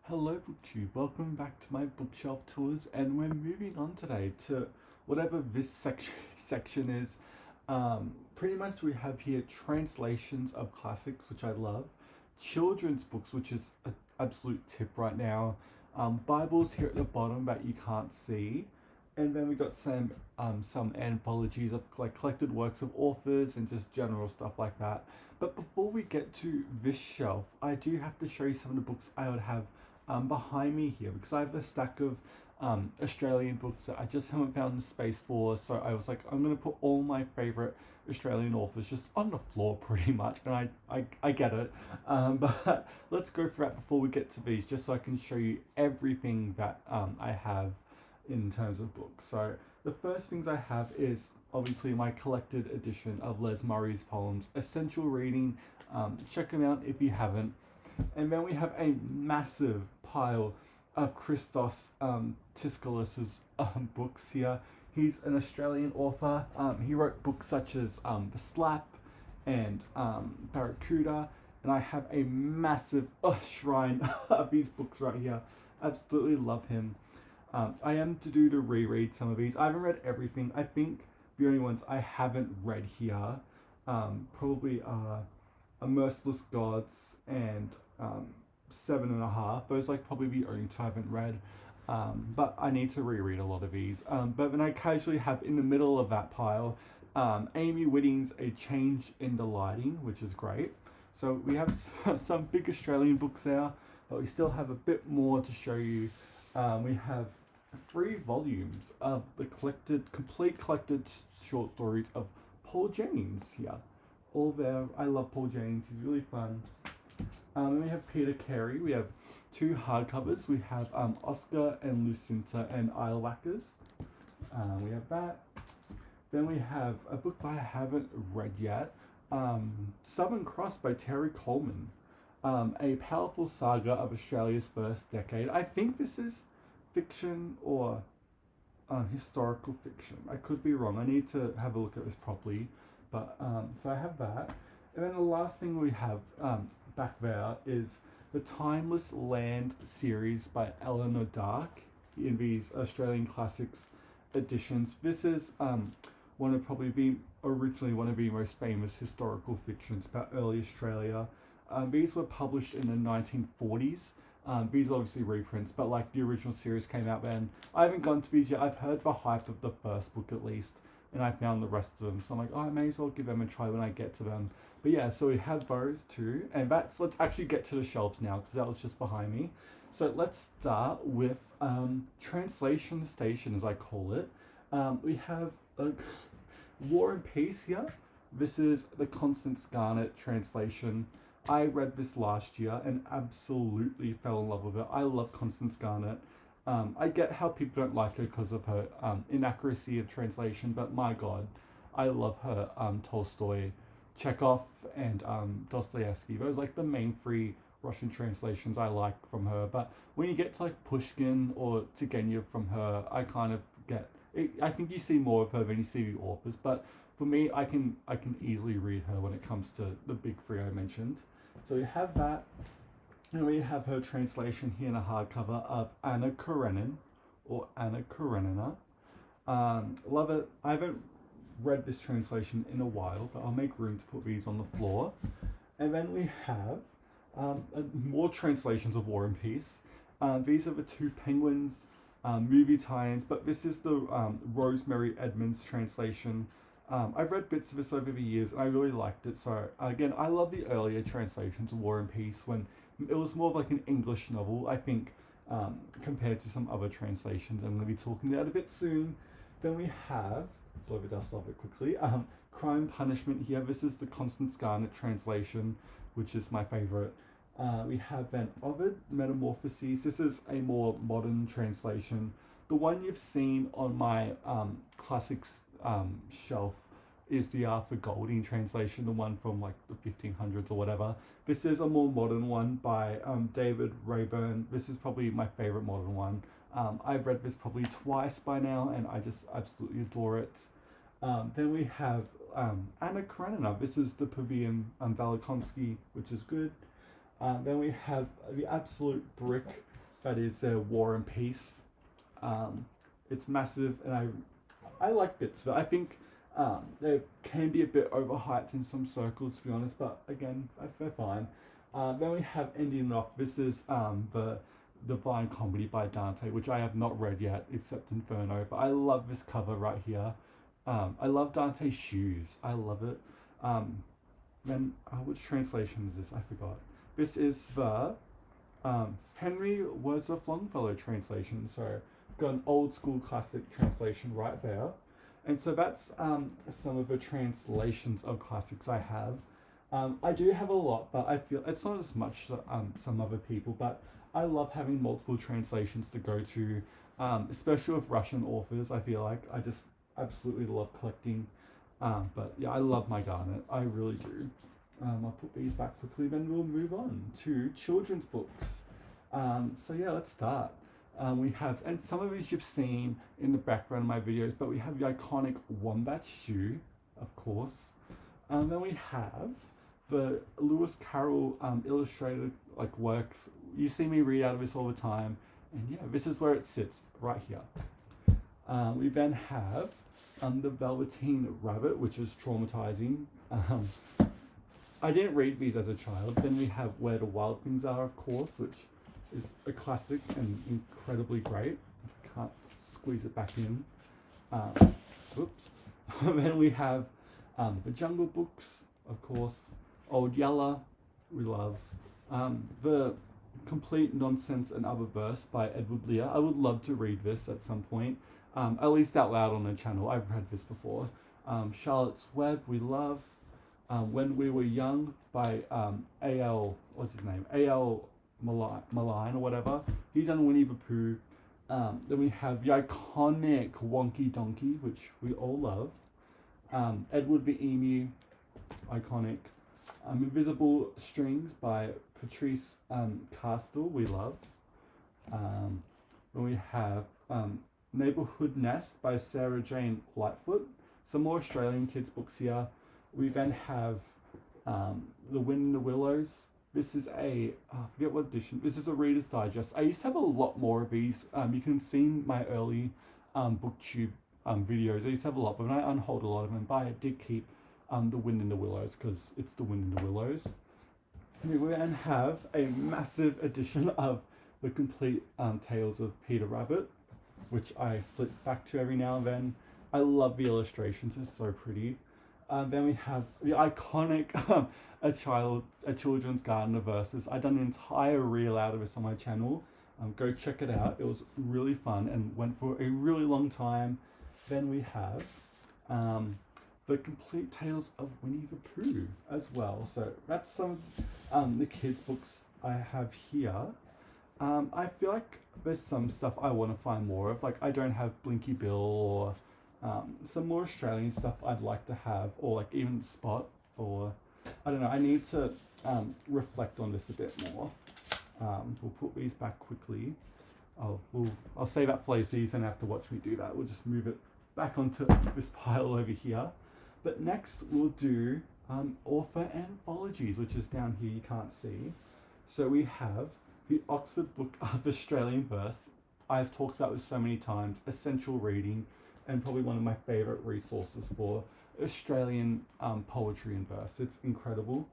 Hello BookTube, welcome back to my bookshelf tours, and we're moving on today to whatever this section is. Pretty much we have here translations of classics, which I love, children's books, which is an absolute tip right now, Bibles here at the bottom that you can't see, and then we got some anthologies of like collected works of authors and just general stuff like that. But before we get to this shelf, I do have to show you some of the books I would have behind me here, because I have a stack of Australian books that I just haven't found the space for. So I was like, I'm going to put all my favorite Australian authors just on the floor pretty much. And I get it. But let's go through that before we get to these, just so I can show you everything that I have in terms of books. So the first things I have is obviously my collected edition of Les Murray's poems, essential reading. Check them out if you haven't. And then we have a massive pile of Christos Tiskalis's books here. He's an Australian author. He wrote books such as The Slap and Barracuda. And I have a massive shrine of these books right here. Absolutely love him. I am to do to reread some of these. I haven't read everything. I think the only ones I haven't read here probably are A Merciless Gods and 7.5. Those like probably the only two I haven't read. But I need to reread a lot of these. But then I casually have in the middle of that pile Amy Whitting's A Change in the Lighting, which is great. So we have some big Australian books there, but we still have a bit more to show you. We have 3 volumes of the complete collected short stories of Paul Jennings here. All there. I love Paul Jennings. He's really fun. Then we have Peter Carey. We have 2 hardcovers. We have Oscar and Lucinda and Islewhackers. We have that. Then we have a book that I haven't read yet. Southern Cross by Terry Coleman. A powerful saga of Australia's first decade. I think this is fiction or historical fiction. I could be wrong. I need to have a look at this properly. But so I have that. And then the last thing we have back there is the Timeless Land series by Eleanor Dark in these Australian Classics editions. This is originally one of the most famous historical fictions about early Australia. These were published in the 1940s. These are obviously reprints, but like the original series came out then. I haven't gone to these yet. I've heard the hype of the first book at least, and I found the rest of them. So I'm like, I may as well give them a try when I get to them. But yeah, so we have those two, and let's actually get to the shelves now, because that was just behind me. So let's start with Translation Station, as I call it. We have War and Peace here. This is the Constance Garnett translation. I read this last year and absolutely fell in love with it. I love Constance Garnett. I get how people don't like her because of her inaccuracy of translation, but my god, I love her Tolstoy, Chekhov, and Dostoevsky. Those are like the main 3 Russian translations I like from her. But when you get to like Pushkin or Turgenev from her, I kind of get it. I think you see more of her than you see the authors. But for me, I can easily read her when it comes to the big 3 I mentioned. So we have that. And we have her translation here in a hardcover of Anna Karenina, or Anna Karenina. Love it. I haven't read this translation in a while, but I'll make room to put these on the floor. And then we have more translations of War and Peace. These are the 2 Penguins movie tie-ins, but this is the Rosemary Edmonds translation. I've read bits of this over the years, and I really liked it. So again, I love the earlier translations of War and Peace when it was more of like an English novel, I think, compared to some other translations. I'm going to be talking about it a bit soon. Then we have, blow the dust off it quickly, Crime Punishment here. This is the Constance Garnett translation, which is my favorite. We have then Ovid, Metamorphoses. This is a more modern translation. The one you've seen on my classics shelf is the Arthur Golding translation, the one from like the 1500s or whatever. This is a more modern one by David Rayburn. This is probably my favorite modern one. I've read this probably twice by now, and I just absolutely adore it. Then we have Anna Karenina. This is the Pavilion Velikonski, which is good. Then we have the absolute brick that is War and Peace. It's massive, and I like bits of it. I think they can be a bit overhyped in some circles, to be honest, but again, they're fine. Then we have ending off. This is the Divine Comedy by Dante, which I have not read yet, except Inferno. But I love this cover right here. I love Dante's shoes. I love it. Then which translation is this? I forgot. This is the Henry Wordsworth Longfellow translation. So got an old school classic translation right there. And so that's some of the translations of classics I have. I do have a lot, but I feel it's not as much as some other people, but I love having multiple translations to go to, especially with Russian authors. I feel like I just absolutely love collecting. But yeah, I love my garnet. I really do. I'll put these back quickly, then we'll move on to children's books. So yeah, let's start. We have, and some of these you've seen in the background of my videos, but we have the iconic Wombat Shoe, of course. Then we have the Lewis Carroll illustrated works. You see me read out of this all the time, and yeah, this is where it sits, right here. We then have the Velveteen Rabbit, which is traumatizing. I didn't read these as a child. Then we have Where the Wild Things Are, of course, which is a classic and incredibly great. I can't squeeze it back in. Oops. Then we have the Jungle Books, of course. Old Yeller, we love. The Complete Nonsense and Other Verse by Edward Lear. I would love to read this at some point, at least out loud on the channel. I've read this before. Charlotte's Web, we love. When We Were Young by A.L. What's his name? A.L. Malign or whatever. He done Winnie the Pooh. Then we have the iconic Wonky Donkey, which we all love. Edward the Emu, iconic. Invisible Strings by Patrice Castle, we love. Then we have Neighborhood Nest by Sarah Jane Lightfoot. Some more Australian kids books here. We then have The Wind in the Willows. This is I forget what edition. This is a Reader's Digest. I used to have a lot more of these. You can see my early booktube videos. I used to have a lot, but then I unhold a lot of them. But I did keep The Wind in the Willows because it's The Wind in the Willows. We then have a massive edition of The Complete Tales of Peter Rabbit, which I flip back to every now and then. I love the illustrations, it's so pretty. Then we have the iconic A Children's Garden of Verses. I've done an entire reel out of this on my channel. Go check it out. It was really fun and went for a really long time. Then we have The Complete Tales of Winnie the Pooh as well. So that's some the kids' books I have here. I feel like there's some stuff I want to find more of. I don't have Blinky Bill or some more Australian stuff I'd like to have, or even Spot, or I don't know. I need to reflect on this a bit more. We'll put these back quickly. I'll save that for later so you don't have to watch me do that. We'll just move it back onto this pile over here. But next we'll do author anthologies, which is down here, you can't see. So we have the Oxford Book of Australian Verse. I've talked about this so many times. Essential reading, and probably one of my favourite resources for Australian poetry and verse. It's incredible.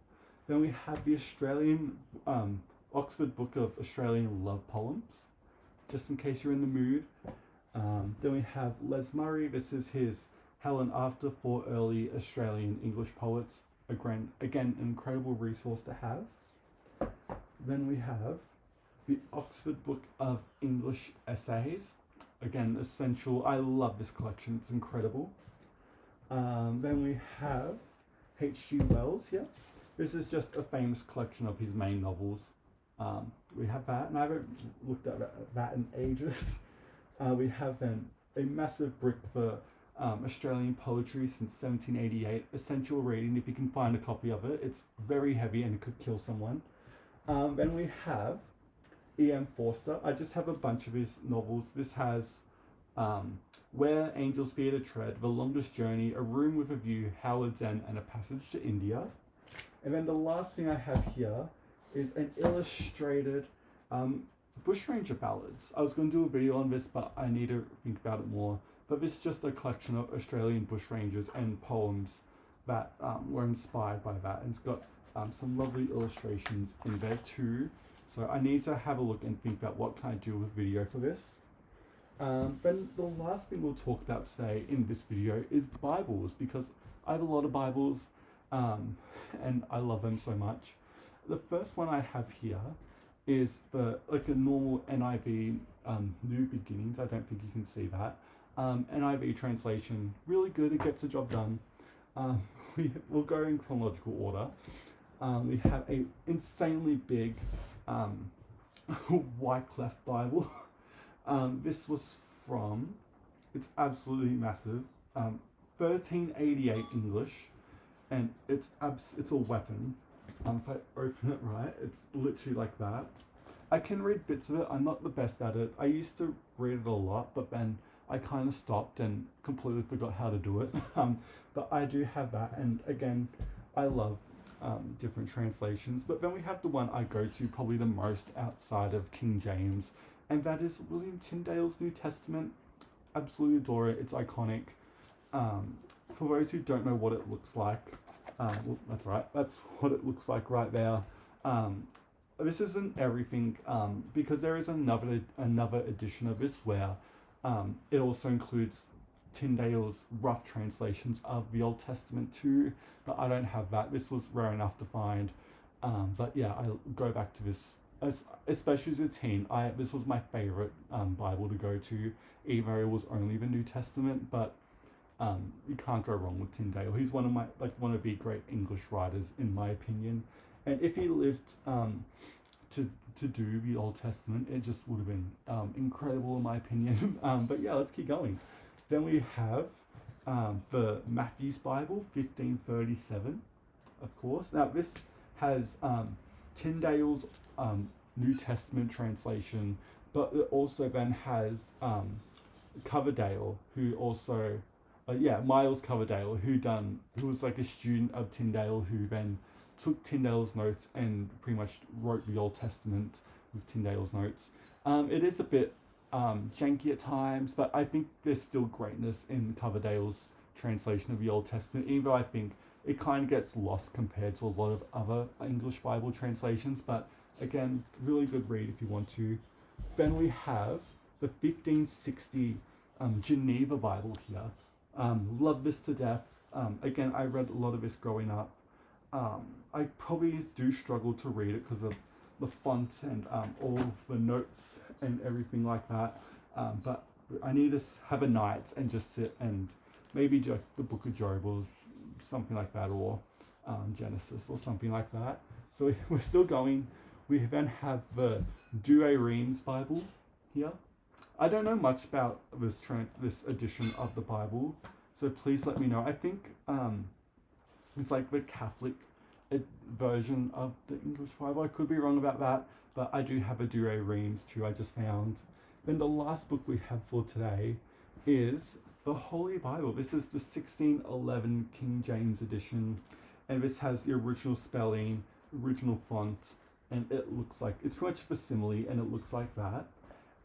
Then we have the Australian Oxford Book of Australian Love Poems, just in case you're in the mood. Then we have Les Murray. This is his Helen After for Early Australian English Poets. Again, an incredible resource to have. Then we have the Oxford Book of English Essays. Again, essential. I love this collection. It's incredible. Then we have H.G. Wells here. This is just a famous collection of his main novels. We have that, and I haven't looked at that in ages. We have then a massive brick for Australian poetry since 1788. Essential reading if you can find a copy of it. It's very heavy and it could kill someone. Then we have E.M. Forster. I just have a bunch of his novels. This has Where Angels Fear to Tread, The Longest Journey, A Room with a View, Howard's End, and A Passage to India. And then the last thing I have here is an illustrated Bushranger ballads. I was going to do a video on this, but I need to think about it more. But this is just a collection of Australian bushrangers and poems that were inspired by that. And it's got some lovely illustrations in there too. So I need to have a look and think about what can I do with video for this. Then the last thing we'll talk about today in this video is Bibles, because I have a lot of Bibles and I love them so much. The first one I have here is the like a normal NIV New Beginnings. I don't think you can see that. NIV translation, really good. It gets the job done. We'll go in chronological order. We have a insanely big Wycliffe Bible. This was from, it's absolutely massive, 1388 English, and it's a weapon. If I open it right, it's literally like that. I can read bits of it. I'm not the best at it. I used to read it a lot, but then I kind of stopped and completely forgot how to do it. But I do have that, and again, I love different translations. But then we have the one I go to probably the most outside of King James, and that is William Tyndale's New Testament. Absolutely adore it. It's iconic. For those who don't know what it looks like, well, that's right. That's what it looks like right there. This isn't everything, because there is another edition of this where it also includes Tyndale's rough translations of the Old Testament too, but I don't have that. This was rare enough to find. But yeah, I go back to this, especially as a teen. This was my favorite Bible to go to, even though it was only the New Testament, but you can't go wrong with Tyndale. He's one of the great English writers, in my opinion. And if he lived to do the Old Testament, it just would have been incredible, in my opinion. But yeah, let's keep going. Then we have the Matthew's Bible, 1537, of course. Now this has Tyndale's New Testament translation, but it also then has Coverdale, who also Miles Coverdale, who was like a student of Tyndale, who then took Tyndale's notes and pretty much wrote the Old Testament with Tyndale's notes. It is a bit janky at times, but I think there's still greatness in Coverdale's translation of the Old Testament, even though I think it kind of gets lost compared to a lot of other English Bible translations. But again, really good read if you want to. Then we have the 1560 Geneva Bible here. Love this to death. Again, I read a lot of this growing up. I probably do struggle to read it because of the font and all of the notes and everything like that. But I need to have a night and just sit and maybe do the Book of Job or something like that, or Genesis or something like that. So we're still going. We then have the Douay Rheims Bible here. I don't know much about this edition of the Bible, so please let me know. I think it's like the Catholic version of the English Bible. I could be wrong about that, but I do have a Douay Rheims too, I just found. Then the last book we have for today is the Holy Bible. This is the 1611 King James edition, and this has the original spelling, original font, and it looks like, it's pretty much facsimile, and it looks like that.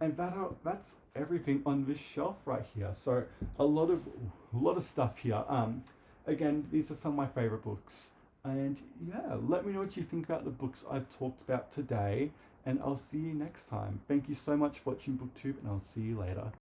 And that's everything on this shelf right here. So a lot of stuff here. Again, these are some of my favorite books. And yeah, let me know what you think about the books I've talked about today, and I'll see you next time. Thank you so much for watching BookTube, and I'll see you later.